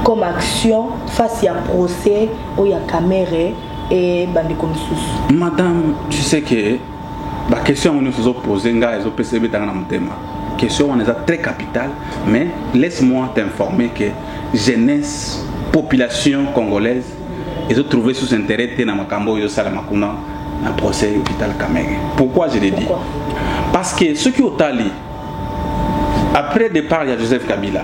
comme action face à procès où il y a caméra et bande comme sous? Madame, tu sais que la question que nous nous posons, la question est très capitale, mais laisse-moi t'informer que jeunesse, population congolaise, ils ont trouvé sous intérêt dans Makambo et Salamakuna dans le procès hôpital Kamere. Pourquoi je l'ai dit? Parce que ceux qui ont allé, après le départ, il y a Joseph Kabila.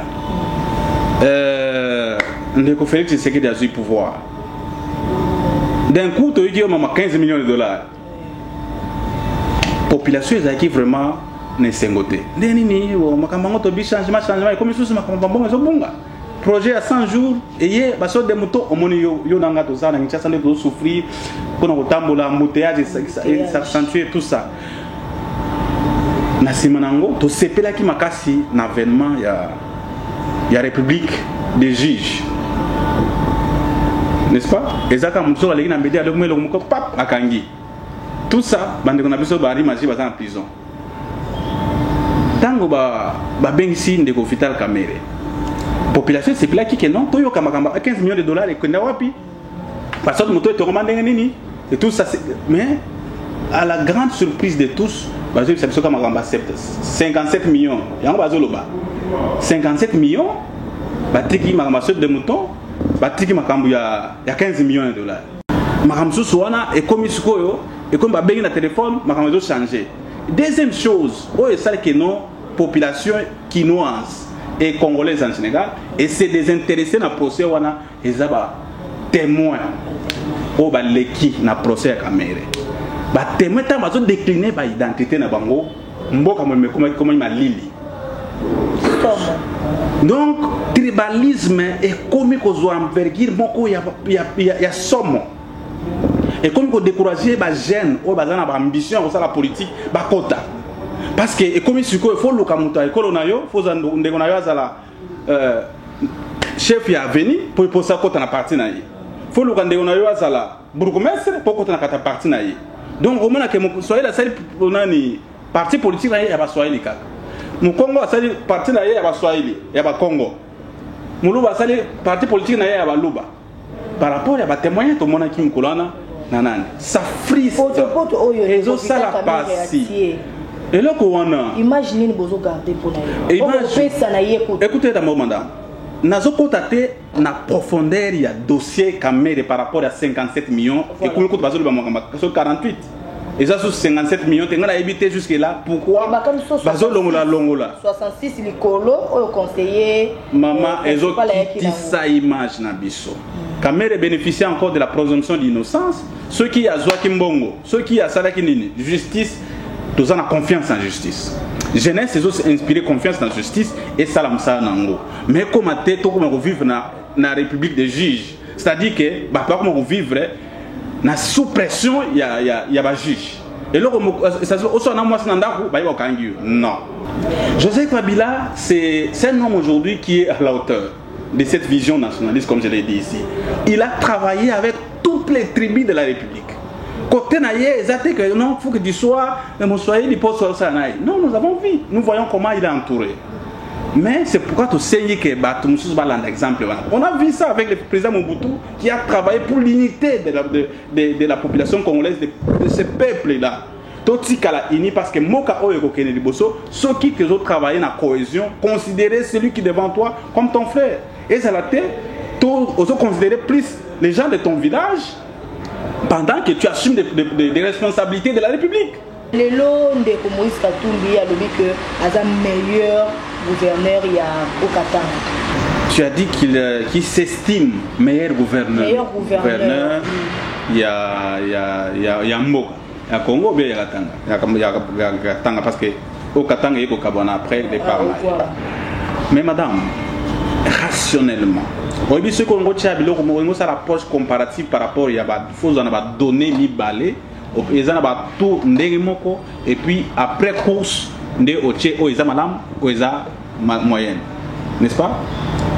Ndeko Félix Tshisekedi a eu pouvoir. D'un coup, tu as dit 15 millions de dollars. La population est vraiment n'essengoté. Neni, makambango to bi changement, comme sous makambango zo bunga. Projet à 100 jours et hier baso de moto omoni yo nanga to ça na nchasa ne to souffrir pour no tambola embouteillage et s'accentuer tout ça. Na simanango to sepela ki makasi na avènement ya République des juges. N'est-ce pas? Exactement, nous sommes allés dans les médias, nous pap à Kangi. Tout ça, bande qu'on a besoin de bari maji en prison. Tango ba bengisi ndeko hôpital Kamere. Population c'est là qui que non, toyo kamakamba 15 millions de dollars et kwenda wapi? Parce que moto est recommandé nini et tout ça mais à la grande surprise de tous, bazo c'est ça kamakamba 57 millions. Yango bazoloba. 57 millions batiki makamba de mouton. Batiki makambu ya 15 millions de dollars. Makambu soana et comme iskoyo et comme babengi na téléphone makambu changer. Deuxième chose, c'est ça que nos populations quinoises et congolaises en Sénégal et c'est désintéressé dans le procès wana ezaba témoin au ba leki na procès à Kamere. Ba témoin ta bazo décliner ba identité na bango mboka mo comment ma lili. Donc, tribalisme est comme qu'on a envergure, il y a somme. Et comme qu'on décourage les jeunes, ils ont ambition pour la politique, bakota. Parce que comme il faut le kamuta, il faut chef ya venu pour ça kota na parti na yi. Faut le kandegonayo azala bourgmestre pour kota na kata parti na yi. Donc au moins que soyez la seule parti politique na yi ya ba soyez kaka. Mu Congo asali parti na ye ya Baswahili ya ba Congo. Muluba asali parti politique na ye ya Baluba. Par rapport à ba témoin to mona ki mkolana na nani. Ça frise. Ezo sala passi. Et là ko wana. Imaginez bozo garder pour na ye. Écoutez d'abord madame. Nazo contaté na profondeur il y a dossier Kamere par rapport à 57 millions et comme ko bazo ba 48. Et ça, sur 57 millions, tu as évité jusque-là. Pourquoi? Bazo longola. 66 likolo, au conseiller. Maman, ils ont quitté sa image na biso. Kamere bénéficie encore de la présomption d'innocence. Ceux qui ont Zoakimbongo, ceux qui ont Salakinini, justice, tous ont confiance en justice. Jeunesse, ils ont inspiré confiance en justice et salamsa nango. Mais comment on vivre dans la République des juges? C'est-à-dire que, bah, comment on vivre na sous pression il y a ba juge et là ça aussi on a moi sandaku ba yokangi non. Joseph Kabila c'est un homme aujourd'hui qui est à la hauteur de cette vision nationaliste comme je l'ai dit ici. Il a travaillé avec toutes les tribus de la République. Côté naïe exact que non faut que du soir mon soyez du poste ça naïe. Non, nous avons vu, nous voyons comment il est entouré. Mais c'est pourquoi tu sais que Batumoussous va l'exemple. On a vu ça avec le président Mobutu qui a travaillé pour l'unité de la population congolaise, de ce peuple-là. Parce que Moka Oyeko Kennedy Bosso, ceux qui ont travaillé dans la cohésion, considérer celui qui est devant toi comme ton frère. Et ça l'a été, tu as considéré plus les gens de ton village pendant que tu assumes des responsabilités de la République. Les lots de Moïse Katumbi a dit que c'est le meilleur gouverneur au Katanga. Tu as dit qu'il s'estime meilleur gouverneur. Meilleur gouverneur. Il y a Mboka. Il y a Congo, il y a Katanga. Il y a Katanga parce que au Katanga, il y a Kabana après le départ. Mais madame, rationnellement, on dit ce qu'on retient, on a l'approche comparative par rapport à il faut donner ni balai. Ils ont tout ndemoko et puis après course de oche o ils ont madame o ils ont moyenne, n'est-ce pas?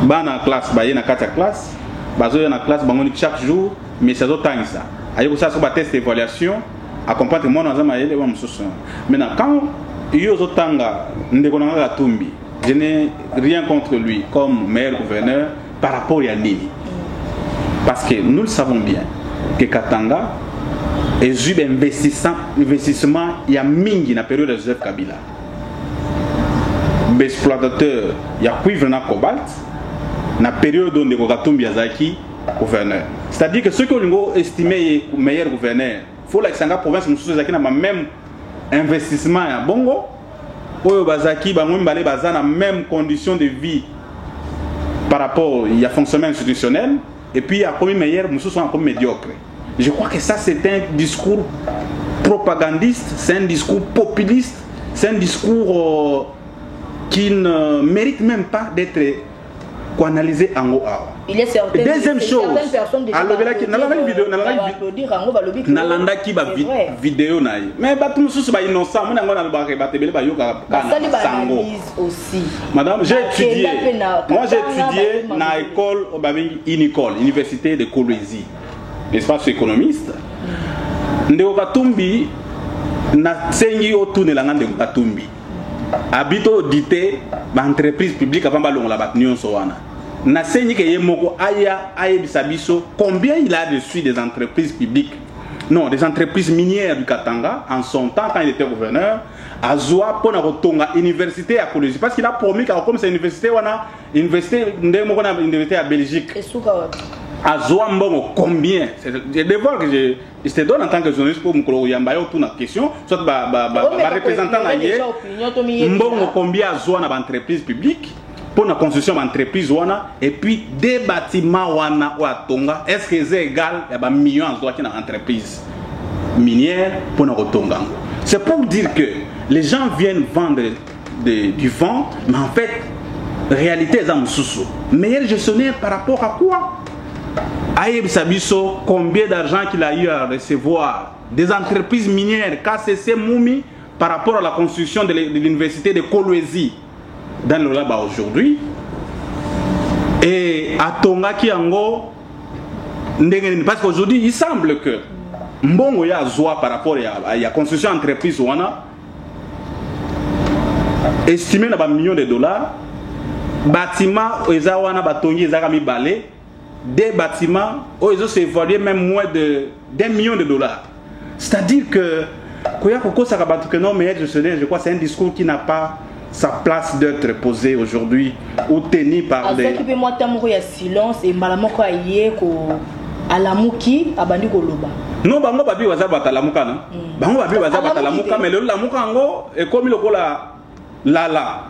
Bana classe, ba yena 4 classe, bazo na classe bango chaque jour mais c'est autant ça. Ailleurs ça c'est un test d'évaluation à comprendre moi dans ma yele wa mususu. Maintenant quand il y a autant ndekonanga Katumbi, je n'ai rien contre lui comme meilleur gouverneur par rapport à Nini. Parce que nous le savons bien que Katanga est eu investissement il y a mingi na période de Joseph Kabila. Exploitateur, il y a cuivre na cobalt na période où Ndeko Katumbi azaki gouverneur. C'est-à-dire que ceux qui ont estimé meilleur gouverneur, il faut que la province nous zaki na même investissement à Bongo, oyo bazaki bango mbale baza na même condition de vie par rapport il y a fonctionnement institutionnel et puis il y a comme meilleur nous sont comme médiocre. Je crois que ça c'est un discours propagandiste, c'est un discours populiste, c'est un discours qui ne mérite même pas d'être analysé en haut. Il est certain. Deuxième chose, nalanda ki ba vidéo na ye. Mais ba tout sous ba innocent, mon ngona ba batebele ba yoka sango. Aussi. Madame, j'ai étudié. Moi j'ai étudié na école Unicol, Université de Kolwezi. N'est-ce pas, économiste. Ndeko Katumbi na sengi otune la Ndeko Katumbi. Habito dité entreprise publique avant balonga la batnion soana. Na sengi ke yemoko aya bisabiso combien il a reçu des entreprises publiques. Non, des entreprises minières du Katanga en son temps quand il était gouverneur à Zoa pour na kotonga université à Kolwezi parce qu'il a promis que comme c'est université wana université ndemoko na université à Belgique. À Zoa mbongo combien? C'est des devoirs que je te donne en tant que journaliste pour me yambayo toute la question soit ba représentant na yé mbongo combien à Zoa na entreprise publique pour la construction d'entreprise wana et puis des bâtiments wana ou à Tonga est-ce que c'est égal à ba millions à Zoa qui na entreprise minière pour na Tonga. C'est pour dire que les gens viennent vendre du vent mais en fait réalité est en sous. Meilleur gestionnaire par rapport à quoi? Aïe Sabiso, combien d'argent qu'il a eu à recevoir des entreprises minières, KCC Moumi, par rapport à la construction de l'université de Kolwezi dans le là-bas aujourd'hui. Et à Tonga Kiango, parce qu'aujourd'hui, il semble que Mbongo ya Zoa par rapport à la construction d'entreprise wana estimé à $1 million, bâtiment Ezawana Batongi Ezagami Balé. Des bâtiments où ils ont évalué même moins d'$1 million. C'est-à-dire que je crois que c'est un discours qui n'a pas sa place d'être posé aujourd'hui ou tenu par des... silence et malamoko aye ko alamuki abandi koloba. Non, bango babi waza batalamuka na. Bango babi waza batalamuka mais le lamuka ngo et comme le kola lala.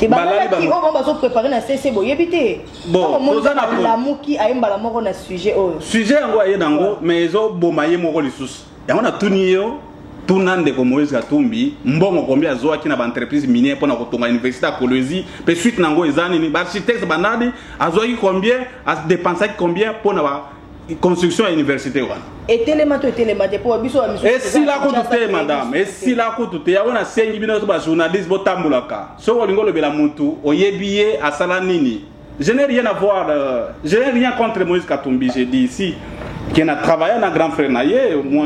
Et bah là qui on va se préparer na CC boyebité. Bon, la muki ayembala moko na sujet oh. Sujet ngo aye dango mais ezo bomaye moko lisusu. Ya on a tuniyo tunande ko Moïse Katumbi mbongo combien azoa ki na ba entreprise minière pour na kotonga université à Kolwezi pe suite nango ezani ni ba architecte banadi azoa ki combien a dépensé combien pour na ba construction à l'université wana. Et télémato pour biso wa mission. Et si la koutute madame, et si la koutute ya wana sengi bino to ba journaliste bo tambulaka. So olingo lobela muntu oyebiye asala nini. Je n'ai rien à voir je n'ai rien contre Moïse Katumbi, j'ai dit ici qui a travaillé na grand frère naye, moi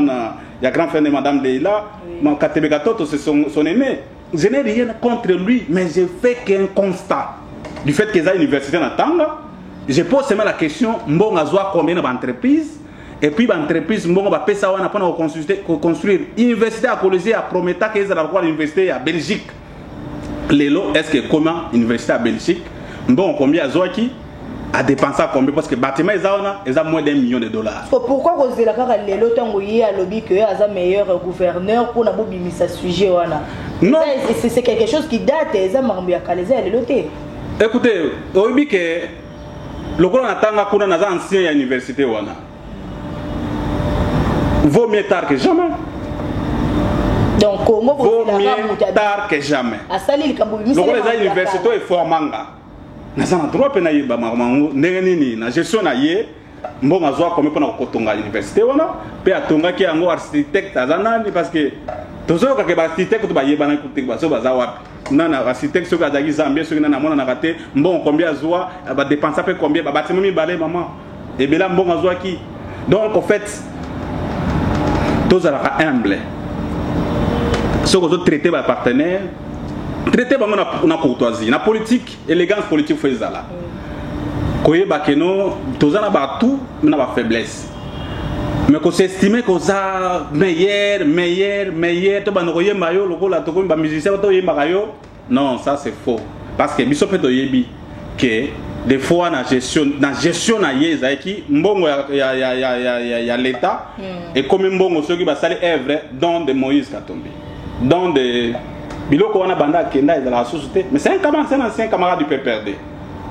il y a grand frère de madame Leila, mon Katebe Katoto c'est son aîné. Je n'ai rien contre lui, mais je fais qu'un constat du fait que za université na Tanga. Je pose seulement la question, mbongo azoa combien d'entreprises et puis l'entreprise mbongo ba pesa wana pour construire université à Kolwezi à Prometa que ça va avoir l'université à Belgique. Lelo est-ce que comment université à Belgique mbongo combien azoa qui a dépensé combien parce que bâtiment ils ont moins d'$1 million. Pourquoi cause la car lelo tango yi a lobby que aza meilleur gouverneur pour na bobimisa sujet wana. Non, c'est quelque chose qui date eza marmbu ya kaleza lelo té. Écoutez, obi que le gros natanga kuna naza ancien à l'université wana. Vaut mieux tard que jamais. Donc comment vaut mieux tard que jamais. A sali le kambo le gros les universités est formanga. Naza na droit pe na yeba mamango ndenge nini na gestion na ye mbongo azwa comme pour na kotonga l'université wana pe atonga ki yango architecte azana parce que tozo ka ke ba architecte to ba yeba na kutek ba so baza wapi. Nana architecte soki azaki Zambie soki nana mona na raté mbongo combien azwa ba dépenser pe combien ba bâtiment mi balé maman et bela mbongo azwa ki Donc en fait tous à humble ce que vous traitez par partenaire traiter bango na courtoisie na politique élégance politique faut ezala koye bakeno tozana ba tout na ba faiblesse mais qu'on s'estime que ça meilleur to bano koye mayo lokola to ko ba musicien to yemba kayo non ça c'est faux parce que biso peto yebi que des fois na gestion na yeza qui mbongo ya l'état et comme mbongo ceux qui ba sali œuvre dans de Moïse Katumbi dans de biloko wana banda kenda et la société mais c'est un ancien camarade du PPRD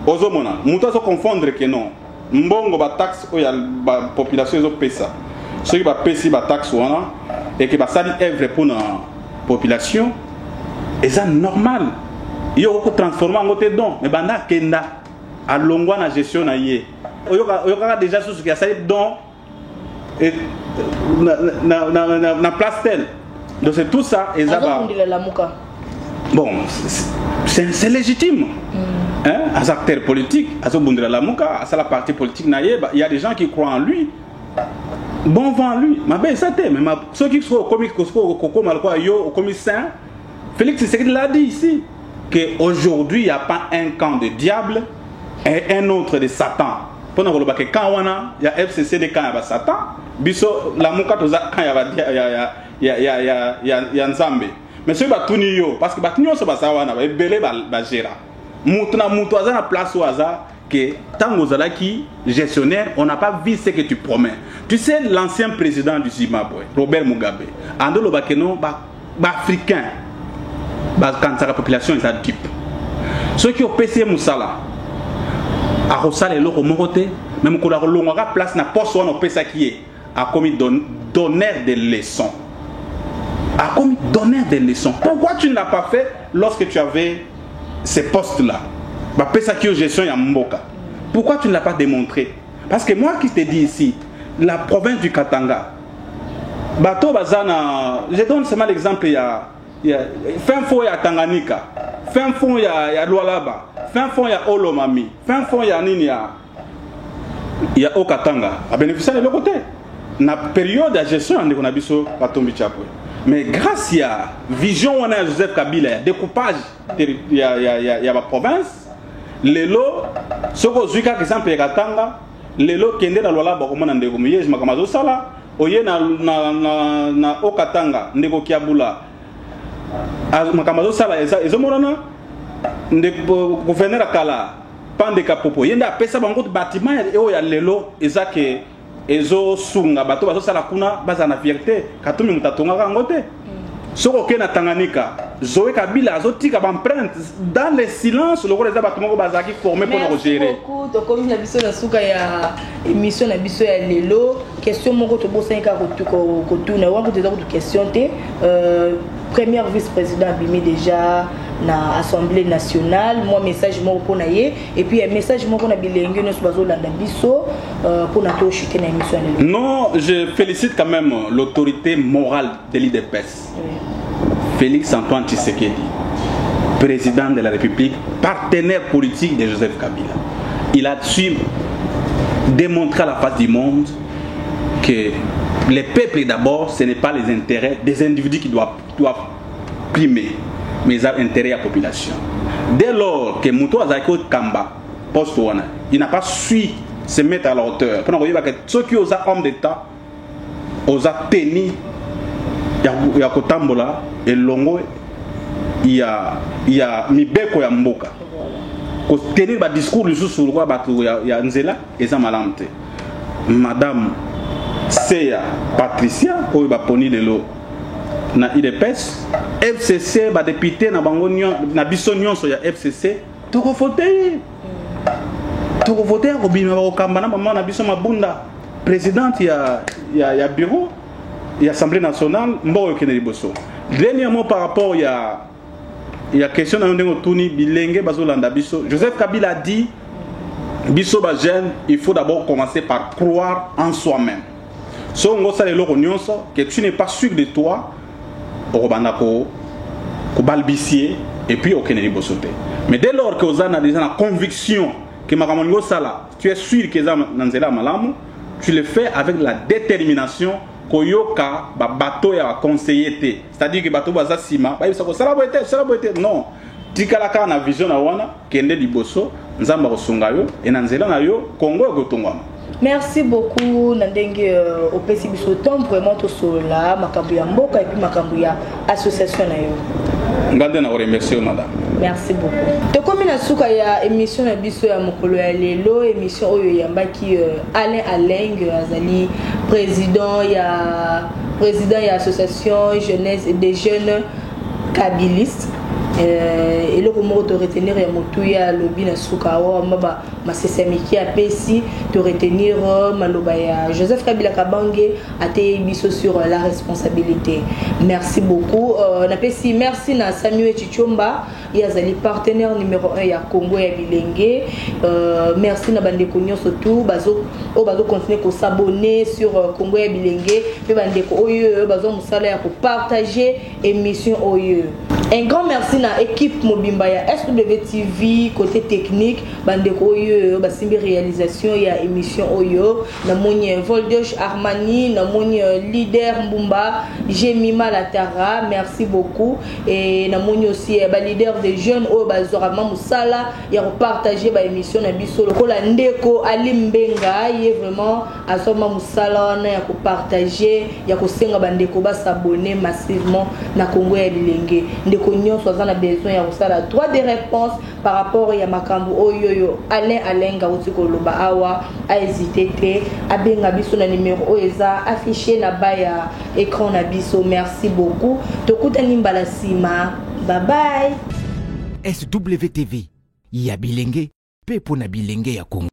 ozomona muto so confondre que non mbongo ba taxe o ya ba population zo pesa ceux qui ba pesi ba taxe wana et que ba sali œuvre pour la population et ça normal yo ko transformer en côté don mais banda kenda à longwa na gestion na yé oyoka déjà sous qui a sali don et na place tel donc c'est tout ça et ça va bon c'est légitime hein à acteur politique à ce bundira la muka à la partie politique na yé il y a des gens qui croient en lui bon vent lui ma belle ça mais ceux qui sont au comique coco malko yo au commissaire Félix Tshisekedi l'a dit ici que aujourd'hui il y a pas un camp de diable et un autre de Satan pendant que quand il y a FCC de quand il y a Satan biso la muka toza quand il y a Nzambe mais ceux qui tuni yo parce que batunyo so basawana ba belé ba gera mutuna mutu aza na place au hasard que tango zalaki gestionnaire on n'a pas vu ce que tu promets tu sais l'ancien président du Zimbabwe Robert Mugabe andolo bakeno ba africain ba quand la population est à type ceux qui ont PC Moussala a rosale le romote même ko la longa place na poste on pesa qui est a commis donneur des leçons a commis donneur des leçons. Pourquoi tu ne l'as pas fait lorsque tu avais ces postes-là? Pesa qui est gestion ya mboka. Pourquoi tu ne l'as pas démontré? Parce que moi qui te dis ici, la province du Katanga, bateau bazana, je donne seulement l'exemple, il y a fin fond il y a Tanganyika, fin fond il y a Lualaba, fin fond il y a Olomami, fin fond il y a Nini, il y a Okatanga. A bénéficier de l'autre côté. Na période de gestion on a biso batombi chapwe. Mais grâce à la vision on a Joseph Kabila, découpage il y a ma province, les lots, ce que je dis exemple Katanga, les lots qui sont dans le labo comme on a dit comme hier je m'accomode au sala, oye na Okatanga, ndeko kiabula, m'accomode au sala, ils ont morana, ndeko gouverneur Kala, pande kapopo, yenda pesa bango de bâtiment et il y a les lots, ezake ezo sunga bato bazo sala kuna baza na fierté katumi mutatonga kangote soko ke na Tanganyika Zoé Kabila azotika empreinte dans le silence le rôle des bato moko bazaki formé pour nous gérer. Merci beaucoup to comme na biso na suka ya émission na biso ya lelo question moko to bo 5 ko tuna wango te donc question te premier vice-président bimi déjà na Assemblée nationale moi message moko pour naie et puis un message moko na bilenge no bazo landa biso pour na to chuter na émission lelo. Non, je félicite quand même l'autorité morale de l'IDPS. Oui. Félix Antoine Tshisekedi, président de la République, partenaire politique de Joseph Kabila. Il a su démontrer à la face du monde que les peuples d'abord, ce n'est pas les intérêts des individus qui doivent primer, mais les intérêts de la population. Dès lors que Mouto Azako Kamba, poste il n'a pas su se mettre à la hauteur. Ceux qui ont hommes d'État, ont tenu, il y a Kotambola, et Longo, il y a Mibeko ya Mboka. Pour tenir le discours du jour sur le roi, il y a Nzela et Zamalamte. Madame Seya Patricia, qui va poni de l'eau. Na IDPS, FCC, ba député na bango na biso nyonso ya FCC, toko voter. Toko voter ko bima ko kamba na mama na biso mabunda. Présidente ya bureau, ya Assemblée nationale, mbo ke na liboso. Dernièrement par rapport il y a question na ndenge tuni bilenge bazolanda biso. Joseph Kabila a dit biso ba jeune, il faut d'abord commencer par croire en soi-même. So ngo sale loko nyonso que tu n'es pas sûr de toi. Ko balbicier et puis au Kennedy Bosote. Mais dès lors que vous avez déjà la conviction que Maramongo Sala, tu es sûr que Nanzela Malamu, tu le fais avec la détermination koyoka ba bateau ya conseiller, c'est-à-dire que bateau baza sima ba yebisa ko sala boete non tikalaka na vision na wana kende liboso nzamba kosunga yo et na nzela na yo Congo ekotongwama. Merci beaucoup Nandenge au PC biso temps vraiment to sola makambu ya mboka et puis makambu ya association na yo. Ngande na remercier madame. Merci beaucoup. To komi na suka ya émission na biso ya mokolo ya lelo émission oyo yambaki Alain Aleng azali président ya association jeunesse et des jeunes kabilistes. Et le comment te retenir ya motuya lobi na suka wa maba masesemiki a pesi te retenir maloba ya Joseph Kabila Kabange ate biso sur la responsabilité. Merci beaucoup. Na pesi merci na Samuel Chichomba yazali partenaire numéro 1 ya Congo ya Bilenge. Merci na bande konyo surtout bazo continuer ko s'abonner sur Congo ya Bilenge pe bande ko oyo bazo musala ya ko partager émission oyo. Un grand merci na équipe Mobimba ya SW TV côté technique bande ko oyo basimbi réalisation ya émission oyo na moni Voldoche Armani na moni leader Mbumba Jemima Latara merci beaucoup et na moni aussi ba leader des jeunes o bazora musala ya partager ba émission na biso lokola ndeko Ali Mbenga ye vraiment asoma musala na ya ko partager ya ko senga bande ko ba s'abonner massivement na Congo ya Bilenge ndeko nyonso azana besoin ya kusala droit de réponse par rapport ya makambu oyo Alain Alenga utikoloba awa a hésité te abenga biso na numéro eza affiché na bas ya écran na biso. Merci beaucoup tokutani mbala sima bye bye. SWTV ya Bilenge pe pona Bilenge ya Congo.